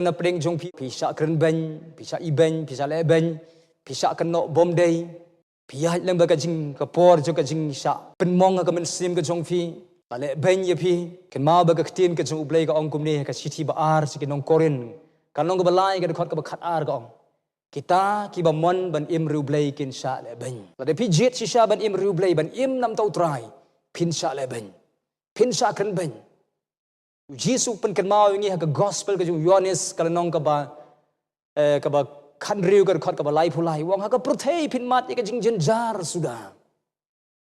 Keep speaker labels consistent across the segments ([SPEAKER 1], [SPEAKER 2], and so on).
[SPEAKER 1] na pring jong pisa kren ben pisa iben pisa leben pisa keno bom day pia lang baga jing kapor jo ka jing sa penmong ka men sim ka jong phi ale ben ye phi ken ma baga ktin ka jong ublei ka ong kum ne ka city ba ar si kinong korin kan long ka balai ka khot ka ba khat ar ka ong kita ki ba mon ban im ru blei kin sa le ben la de pi jet si sa ban im ru blei ban im nam tau trai pin sa le ben pin sa kren ben Jesus pen kan mau ngi ha ka gospel ka jung Yohanes kalanong ka ba khan riu ka khot ka ba lai phulai wong ha ka prothei phin mat ka jing jen jar sudah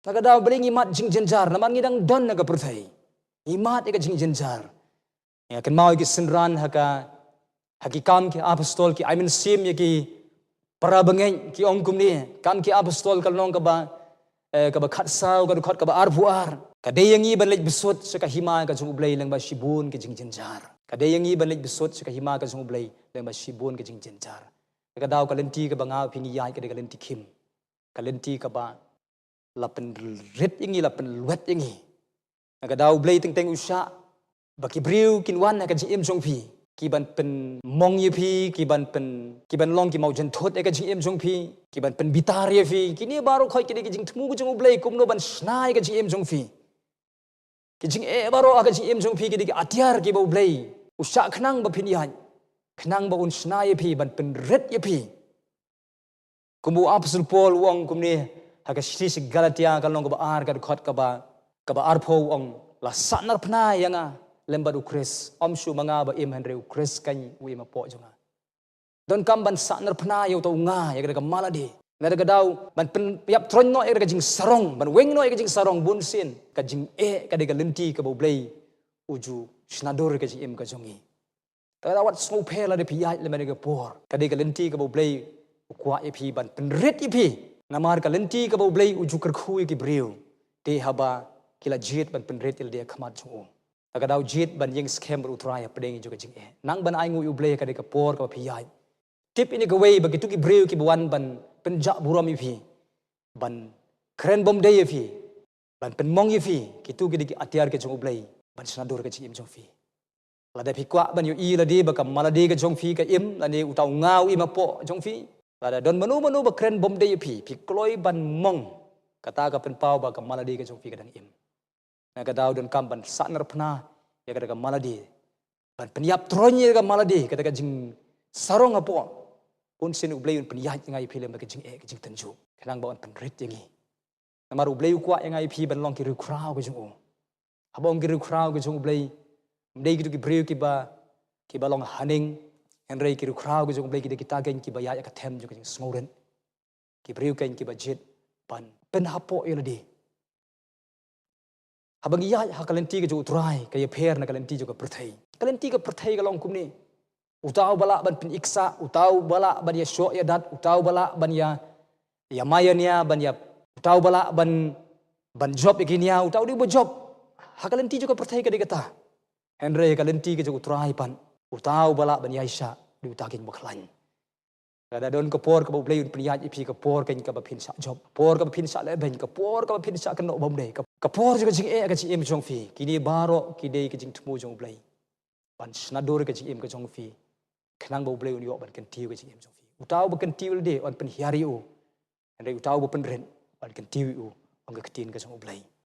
[SPEAKER 1] ta ka daw bring mat jing jen jar naman ngi dang don na ka prothei imat ka jing jen jar ya kan mau ki sinran ha ka hakikam ki apostol ki I mean sim ye ki para bangen ki ong kum ni kam ki apostol kalanong ka ba khat sao ka khot ka ba ar buar kadeyangi banlej besot sa kahima ka jung ublay lang ba shibun ka jing jenjar kadeyangi banlej besot sa kahima ka jung ublay lang ba shibun ka jing jenjar ka daw kalenti ka banga pingi yai ka de kalenti kim kalenti ka ba lapen ret ingi lapen luet ingi ka daw ublay teng teng usha baki briu kinwan ka jing em jong phi ki ban pen mong ye phi ki ban long ki mau jen thot ka jing em jong phi ki ban pen bitar ye phi kini baro khoi ki de jing thmu ka jung ublay kum no ban snai ka jing em jong phi kijing baro aga jing em jong phi ki atiar ki bo blei usha khnang ba phin yan khnang ba un sna ye phi ban pen ret ye phi kumbu apostol Paul wong kumni haga shri Galatia kalong ka ba ar ka khot ka ba ar pho ong la sanar phna yanga lemba du Chris om shu manga ba im henre Chris kan wi ma po jonga don kam ban sanar phna yo to nga ya ka maladi na daga daw ban pen yap tron no ka jing sarong ban weng no ka jing sarong bun sin ka jing ka de lenti ka bo blei uju snador ka jing em ka jongi ta da wat so phela de pi ya le ma de ka por ka de lenti ka bo blei kwa e pi ban pen ret e pi namar ka lenti ka bo blei uju kar khu ki briu te haba kila jet ban pen ret il de khamat chu ta daw jet ban yeng scam ru try ya pedeng ju ka jing nang ban ai ngu u blei ka de ka por ka pi ya tip ini ka way bagi tu ki briu ki buan ban penjak buram ifi ban keren bom day ifi ban penmong ifi kitu ki atiar ke jong ublai ban snador ke jing jong fi la da pikwa ban yu i la di ba kam maladi ke jong fi ka im la ni utau ngau i ma po jong fi la da don manu ba keren bom day ifi pi kloi ban mong kata ka pen pau ba kam maladi ke jong fi ka dang im na ka daw don kam ban sanar phna ya ka maladi ban penyap tronye ka maladi kata ka jing sarong apo un sin ublay un penyaj ngai film ka jing ka jing tanju kanang ba un penrit yangi namar ublay kwa ngai phi ban long ki ru crowd ka jing habong ki ru crowd ka jing ublay mdei ki breu ki ba long haning henrei ki ru crowd ka jing ublay ki de kita gen ki ba ya ka them ju ka jing snoren ki breu ken ki ba jet ban pen hapo eladi habang ya ha kalenti ka ju trai ka ye pher na kalenti ju ka prathai kalenti ka prathai ka long kumni utau bala ban pin iksa utau bala ban ya sho ya dat utau bala ban ya mayania ban ya utau bala ban job ikinia utau di bo job hakalenti juga perthai ka digata henre kalenti ka juga trai pan utau bala ban ya isha di utakin baklan kada don ka por ka bo play pin ya ipi ka por kan ka ba pin sa job por ka ba pin sa le ben ka por ka ba pin sa kan no bom dei ka por juga jing ka jing em jong fi kini baro ki dei ka jing thmu jong play ban snador ka jing em ka jong fi khnang bo bleu ni ban kan tiu ka jing em jong fi utau ba kan tiu de on pen hiari u ande utau ba pen ren ban kan tiu u on ka tin ka jong blai